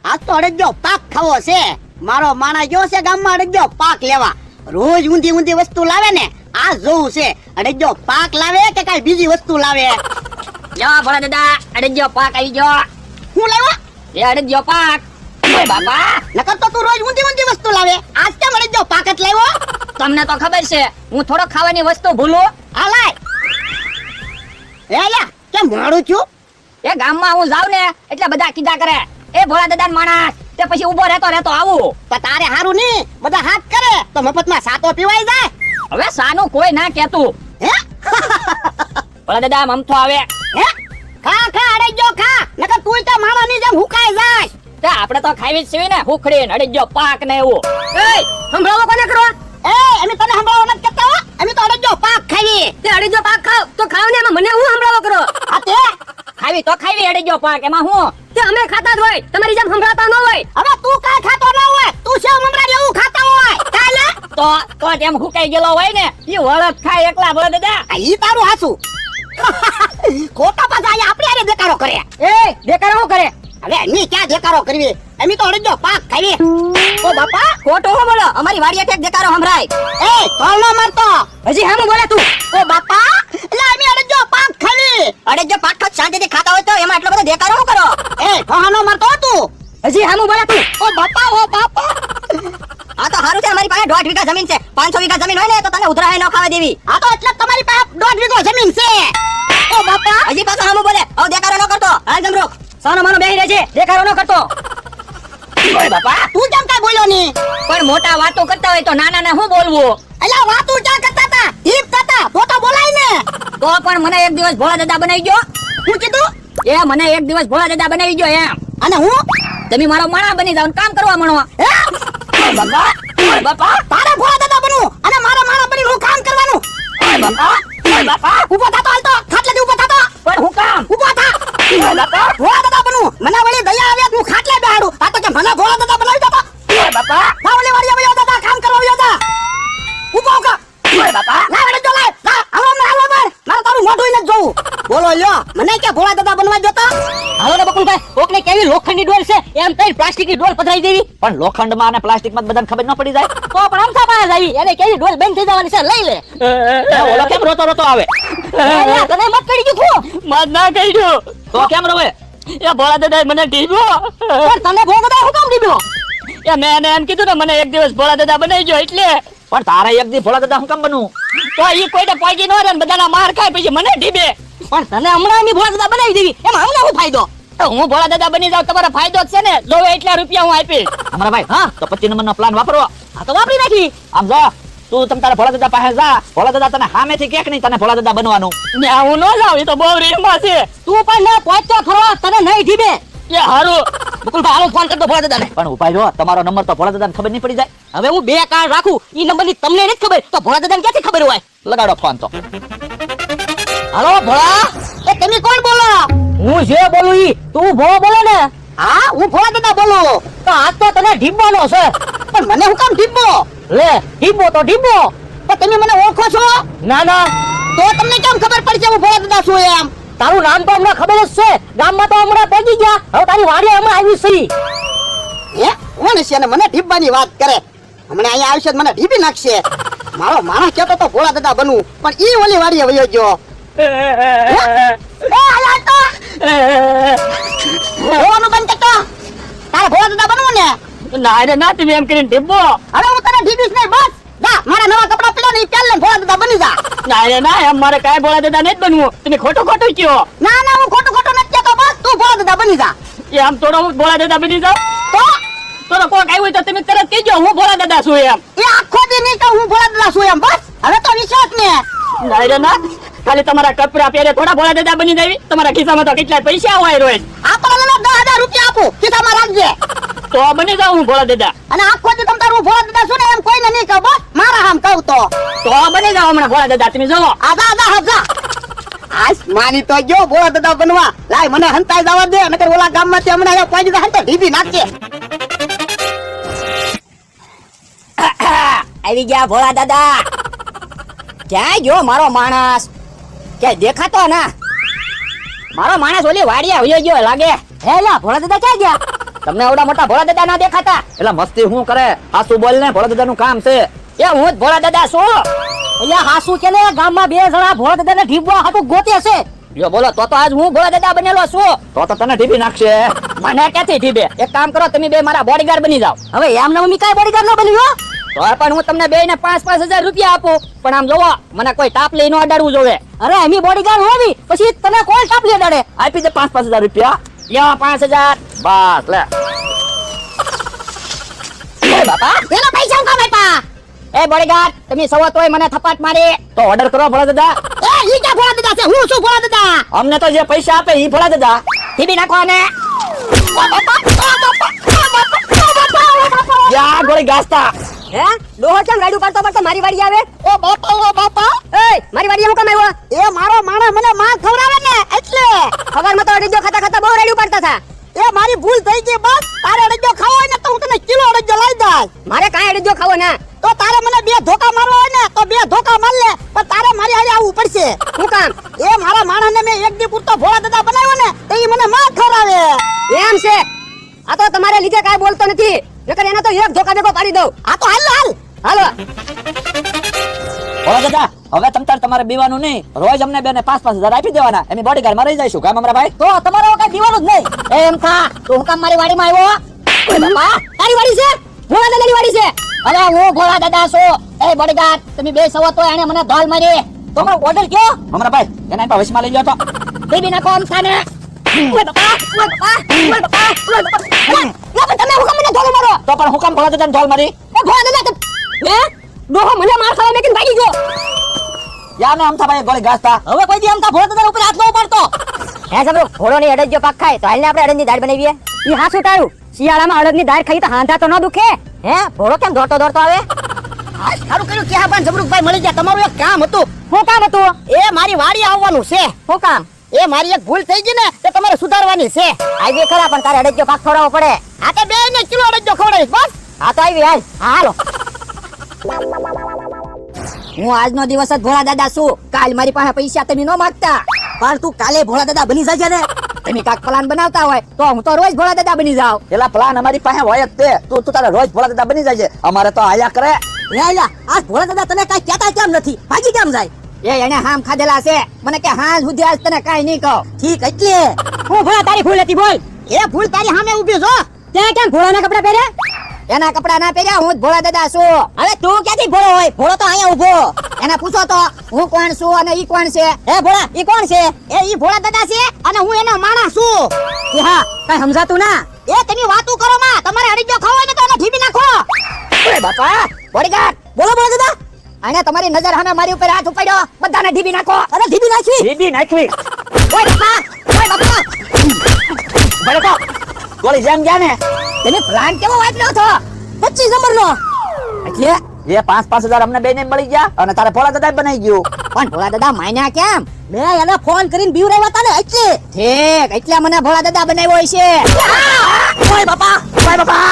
આજ તો અડજો પાક ખાવો છે. મારો માણા ગયો છે ગામમાં અડજો પાક લેવા. રોજ ઊંધી ઊંધી વસ્તુ લાવે ને, આ જોવું છે અડજો પાક લાવે કે કઈ બીજી વસ્તુ લાવે. જો ભોળા દાદા અડજો પાક આવી ગયો. હું લાવ્યો? એ અડજો પાક. ઓય બાપા, નકર તો તું રોજ ઊંધી ઊંધી વસ્તુ લાવે, આજ કેમ અડજો પાક જ લાવ્યો? તમને તો ખબર છે હું થોડો ખાવાની વસ્તુ ભૂલું. આ લાય. યા કેમ મોડું છું? એ ગામમાં હું જાઉં ને એટલે બધા કીધા કરે, એ ભોળા દાદા માણસ તે પછી ઉભો રહેતો આવું. પણ તારે હારું નહીં, બધા હાથ કરે તો મફતમાં સાતો પીવાઈ જાય. હવે સાનું કોઈ ના કેતું. હે ભોળા દાદા મમથો આવે. હે ખા ખા અડજો ખા, નકર તું તો માણાની જેમ હુકાઈ જાય. તે આપણે તો ખાવી જ છે ને, હુખડી ને અડજો પાક ને એવું. એ સંભળાવો કોને કરો? એ અમે તને સંભળાવો નથી કરતા હો, અમે તો અડજો પાક ખાવી. તે અડજો પાક ખાવ તો ખાવ ને, એમાં મને હું સંભળાવો કરો? આ તે ખાવી તો ખાવી અડજો પાક, એમાં હું? તે અમે ખાતા જ હોય, તમારી જેમ સંભળાતા ન હોય. હવે તું કાઈ ખાતો ન હોય, તું છે મમરા જેવું ખાતા હોય કાલે તો જેમ હુકાઈ ગયેલો હોય ને ઈ વળત ખાય એકલા. ભોળા દાદા આ ઈ તારું હાસુ. ખોટા પાછા અહીંયા આપણે આરે દેકારો કરે. એ દેખાડો શું કરે? હવે એની ક્યાં દેકારો કરવી, અમે તો અડજો પાક ખાવી. ઓ બાપા ખોટો હો બોલો, અમારી વાડીએ ઠેક દેખાડો સંભળાય. એ કોણ મારતો? હજી હામું બોલે તું? ઓ બાપા એટલે અમે અડજો પાક ખાવી. અડજો પાક ખાવ શાંતિથી ખાતા હોય તો એમાં એટલો બધો દેખાડો શું કરો? એ કોહાનો મારતો તું? હજી હામું બોલે તું? ઓ બાપા આ તો સારું છે, અમારી પાસે 1.5 વીઘા જમીન છે. 500 વીઘા જમીન હોય ને તો તને ઉધરાય ન ખાવા દેવી. આ તો એટલે તમારી પાસે 1.5 વીઘો જમીન છે. ઓ બાપા હજી પાછો હામું બોલે, હવે દેખાડો ન કરતો. હાલ જમરો સાનો માનો બેહી રહે છે, દેખાડો ન કરતો. ઓય બાપા, તું કેમ કાઈ બોલ્યો ની? પણ મોટા વાતો કરતા હોય તો નાના ને શું બોલવું? અલા વાતું ક્યાં કરતા હતા? ઈપ થતા તો બોલાય ને. તો પણ મને એક દિવસ ભોળા દાદા બનાવી ગયો. હું કીધું? એ મને એક દિવસ ભોળા દાદા બનાવી ગયો એમ. અને હું તમે મારો માણા બની જાવ ને કામ કરવા માંડો. હે બાપા, ઓય બાપા, તારે ભોળા દાદા બનવું અને મારા માણા બનીને હું કામ કરવાનું. ઓય બાપા, ઓય બાપા, ઊભો થાતો હાલતો, ખાટલેથી ઊભો થાતો. પણ હું કામ? ઊભો થા. ઓય બાપા, ભોળા દાદા બનવું, મને વળી દયા આવે હું ખાટલે બેહાડું. આ તો કે મને ભોળા દાદા બનાવી દેતો. ઓય બાપા, ખાવલી વાળી આવ્યો દાદા કામ કરવા આવ્યો તા. ઊભો કા. ઓય બાપા, ના વડે જો લાય. જા હાલો મારે તારું મોઢું ન જોવું. બોલો લ્યો, મને કે ભોળા દાદા બનવા જોતા? હાલો ને બકુલભાઈ, કોકને કેવી લોખંડની ડોલ છે એમ કઈ પ્લાસ્ટિકની ડોલ પધરાઈ દેવી. પણ લોખંડમાં અને પ્લાસ્ટિકમાં બધાને ખબર ન પડી જાય તો પણ આમસા પાસે આવી એને કેવી ડોલ બંધ થઈ જવાની છે, લઈ લે. ઓલો કેમ રોતો રોતો આવે? તને મત કરી ગયું? મત ના કરી ગયું તો કેમ રોવે? એ ભોળા દાદા મને ઢીબ્યો. પણ તને ભોળા દાદા હું કામ દીધો? એ મેં એને એમ કીધું ને મને એક દિવસ ભોળા દાદા બનાવી ગયો એટલે. પણ તારે એક દી ભોળા દાદા હું કામ બનવું? તો ઈ કોઈને પહોંચી ન રહે ને બધાના માર ખાય પછી મને ઢીબે. પણ તને હમણાં એની ભોળા દાદા બનાવી દેવી, એમાં અમને શું ફાયદો? તો હું ભોળા દાદા બની જાઉં તમારો ફાયદો જ છે ને. જોવે એટલા રૂપિયા હું આપીશ. અમારા ભાઈ હા તો 25 નંબરનો પ્લાન વાપરો. આ તો વાપરી નાખી. આમ જો તું તમ તારા ભોળા દાદા પાસે જા, ભોળા દાદા તને સામેથી કે નહીં તને ભોળા દાદા બનવાનું. ને હું ન જાઉં, એ તો બહુ રીમાં છે. તું પણ ના પહોંચતો ખરો, તને નહીં ઢીબે. એ હારું બકુલભાઈ હાલો ફોન કરતો ભોળા દાદાને. પણ ઉપાય જો તમારો નંબર તો ભોળા દાદાને ખબર નહીં પડી જાય. હવે હું 2 કાર્ડ રાખું, ઈ નંબરની તમને નથી ખબર તો ભોળા દાદાને ક્યાંથી ખબર હોય? લગાડો ફોન તો. હાલો ભોળા, એ તમે કોણ બોલો? હું જે બોલું ઈ તું ભોળો બોલે ને. હા હું ભોળા દાદા બોલું. તો આજ તો તને ઢીબવાનો છે. પણ મને હું કામ ઢીબો? લે ઢીબો તો ઢીબો. પણ તમે મને ઓળખો છો? ના ના, તો તમને કેમ ખબર પડશે હું ભોળા દાદા છું એમ? તારું નામ તો હમણાં ખબર જ છે, ગામમાં તો હમણાં પહોંચી ગયા. હવે તારી વાડી હમણાં આવી છે. હે કોણ છે ને મને ઢીબવાની વાત કરે? હમણાં અહીંયા આવશે મને ઢીબી નાખશે. મારો માણસ કહેતો તો ભોળા દાદા બનવું, પણ ઈ ઓલી વાડીએ વયો ગયો. એ આયા તો રોવાનું બંધ કરતો. તારે ભોળા દાદા બનવું ને? ના રે ના, તમે એમ કરીને ઢીબો. હવે હું તને ઢીબીશ નહીં, બસ જા મારા નવા કપડા પડ્યા ને ઈ પહેર લઈને ભોળા દાદા બની જા. ના રે ના, એમ મારે કાંઈ ભોળા દાદા નહીં બનવું. તમે ખોટું ખોટું કયો. ના ના હું ખોટું ખોટું નથી કહેતો, બસ તું ભોળા દાદા બની જા. એમ થોડો હું ભોળા દાદા બની જાઉં તો તો કોક આવ્યું તો તમે તરત કહેજો હું ભોળા દાદા છું એમ. એ આખો દી નહીં કહું હું ભોળા દાદા છું એમ, બસ હવે તો વિશ્વાસ ને. ના રે ના, ખાલી તમારા કપડા પહેરે થોડા ભોળા દાદા બની જાવી. તમારા ખિસ્સામાં તો કેટલા પૈસા હોય રોજ. આપણને 10,000 રૂપિયા આપું ખિસ્સામાં રાખજે. તો બની જાઉં હું ભોળા દાદા. અને આખો દી તમ તારું ભોળા દાદા છું ને એમ કોઈને નહીં કહું, બસ મારા હામ કહું તો બની જાવ હમણાં ભોળા દાદા. તમે જોવો આજા આજા હજા આજ માની તો ગયો ભોળા દાદા બનવા. લાય મને હંતાઈ જવા દે, નકર ઓલા ગામમાંથી હમણાં અહીંયા પહોંચી જાય તો ઢીબી નાખજે. આવી ગયા ભોળા દાદા. ક્યાં ગયો મારો માણસ? ક્યાંય દેખાતો ના. મારો માણસ ઓલી વાડિયા વયો ગયો લાગે. હે લા ભોળા દાદા ક્યાં ગયા? તમને આવડા મોટા ભોળા દાદા ના દેખાતા? એટલે મસ્તી હું કરે? હાસુ બોલ ને, ભોળા દાદા નું કામ છે. એ હું જ ભોળા દાદા છું. અહીંયા હાસુ કે ને ગામમાં બે જણા ભોળા દાદાને ઢીબવા હાટુ ગોતે છે. જો બોલો તો આજ હું ભોળા દાદા બનેલો છું. તો તને ઢીબી નાખશે. મને ક્યાંથી ઢીબે? એક કામ કરો, તમે બે મારા બોડીગાર્ડ બની જાઓ. હવે એમ ને મમ્મી કાઈ બોડીગાર્ડ ન બન્યો તો પણ હું તમને બે ને 5,000 રૂપિયા આપું. પણ આમ જોવો, મને કોઈ ટાપલી નો અડાડવું જોવે. અરે એમી બોડીગાર્ડ હોવી પછી તને કોઈ ટાપલી અડાડે? આપી દે 5,000 રૂપિયા. લ્યો 5,000. બસ લે. એ બાપા, એના પૈસા હું કામ આપ્યા? એ બોડીગાર્ડ, તમે સવો તોય મને થપાટ મારી તો ઓર્ડર કરો ભોળા દાદા. એ ઈ કે ભોળા દાદા છે? હું શું ભોળા દાદા? અમને તો જે પૈસા આપે ઈ ભોળા દાદા. ટીબી નાખો ને. યા ગોળી ગાસ્તા. હે ડોહો કેમ રાડું પાડતો પાડતો મારી વાડી આવે? ઓ બાપા એ મારી વાડી હું કેમ આવ્યો? એ મારો માણસ મને માં ખવડાવે ને એટલે. ખબરમાં તો અડજો ખાતા ખાતા બહુ રાડું પાડતા હતા. એ મારી ભૂલ થઈ ગઈ બસ. તારે અડજો ખાવો હોય ને તો હું તને કિલો અડજો લઈ દઈશ. મારે કાંઈ અડજો ખાવો ના. તો તારે મને 2 ધોકા મારવા હોય ને તો 2 ધોકા માર લે, પણ તારે મારી હારે આવવું પડશે. શું કામ? એ મારા માણસને મેં એક દી પૂરતો ભોળા દાદા બનાવ્યો ને તો ઈ મને માં ખવડાવે. એમ છે? આ તો તમારે લીધે કાંઈ બોલતો નથી. નકર એને તો એક ધોકા ભેગો પાડી દઉં. આ તો હાલ હાલો. ભોળા દાદા, હવે તમારે બીવાનું નહીં. રોજ અમને બેને 5,000 આપી દેવાના. એની બોડીગાર્ડ માં રહી જઈશું. કામ અમારા ભાઈ? તો તમારે કઈ દીવાનું જ નહીં. એમ થા તો હું કામ મારી વાડીમાં આવ્યો? ઓય બાપા, તારી વાડી છે? ભોળા દાદાની વાડી છે. અરે હું ભોળા દાદા છું. એ બોડીગાર્ડ, તમે બે સવો તો એને મને ધોલ મારી. તો મારો ઓર્ડર કયો? અમારા ભાઈ એના પાસે વશમાં લઈ લ્યો તો. બેબી નાખો આમ થાને. ઓય બાપા, ઓય બાપા, ઓય બાપા, ઓય બાપા. યા પણ તમે હું કામ મને ધોલ મારો? તો પણ હું કામ ભોળા દાદાને ધોલ મારી? એ ભોળા દાદા હે ડોહો મને માર ખાવા મેકીને ભાગી ગયો. યા ને આમથા ભાઈ ગોળી ગાસ્તા. હવે કોઈ દી આમથા ભોળા દાદા ઉપર હાથ ન ઉપાડતો. હે જબરો, ઘોડો ની અડદજો પાક ખાય તો હાલને આપણે અડદની દાળ બનાવીએ. ઈ હાસું તારું. શિયાળામાં અડદની દાળ ખાઈ તો હાંધા તો ન દુખે? હે ઘોડો કેમ દોડતો આવે? સારું કર્યું કે હા જબરુકભાઈ મળી ગયા. તમારું એક કામ હતું. શું કામ હતું? એ મારી વાડી આવવાનું છે. શું કામ? એ મારી એક ભૂલ થઈ ગઈ ને તે તમારે સુધારવાની છે. આવી ખરા, પણ તારે અડદજો પાક ખવડાવવો પડે. આ તો 2 ને કિલો અડદજો ખવડાવીશ બસ. હા તો આવી હાલ. હાલો. હું આજનો દિવસ જ ભોળા દાદા છું. કાલ મારી પાસે પૈસા તમે ન માંગતા, પણ તું કાલે ભોળા દાદા બની જજે ને. તમે કાક પ્લાન બનાવતા હોય તો હું તો રોજ ભોળા દાદા બની જાઉં. પેલા પ્લાન અમારી પાસે હોય જ તે. તું તારે રોજ ભોળા દાદા બની જાય. અમારે તો આયા કરે. લેલા આ ભોળા દાદા તને કાઈ કહેતા કેમ નથી? ભાગી કેમ જાય? એ એને હામ ખાધેલા છે. મને કે હાલ સુધી આજ તને કાઈ નહીં કહો. ઠીક એટલે હું ભોળા તારી ભૂલ હતી બોલ. એ ભૂલ તારી સામે ઊભી છો. તે કેમ ભોળાના કપડા પહેરે? એના કપડા ના પહેર્યા, હું જ ભોળા દાદા છું. હવે તું ક્યાંથી ભોળો હોય? ભોળો તો અહીંયા ઊભો. એને પૂછો તો હું કોણ છું અને ઈ કોણ છે? હે ભોળા, ઈ કોણ છે? એ ઈ ભોળા દાદા છે અને હું એનો માણસ છું. કે હા કઈ સમજાતું ના? એ તમે વાતું કરો માં. તમારે અડદજો ખાવો હોય ને તો એને ઢીબી નાખો. ઓય બાપા, બોડીગાર્ડ બોલો ભોળા દાદા. આને તમારી નજર સામે મારી ઉપર હાથ ઉપાડ્યો. બધાને ઢીબી નાખો. અરે ઢીબી નાખવી? ઢીબી નાખવી. ઓય બાપા, ઓય બાપા. બળકો ગોળી જેમ ગયા ને. તમે પ્લાન કેવો વાપર્યો હતો? 25 નંબરનો. એટલે એ 5,000 અમને બેને મળી ગયા અને તારે ભોળા દાદા બનાવી ગયું. પણ ભોળા દાદા માન્યા કેમ? મેં એને ફોન કરીને બીવરાવ્યા હતા ને એટલે. ઠીક, એટલે મને ભોળા દાદા બનાવ્યો છે. ઓય બાપા, ઓય બાપા.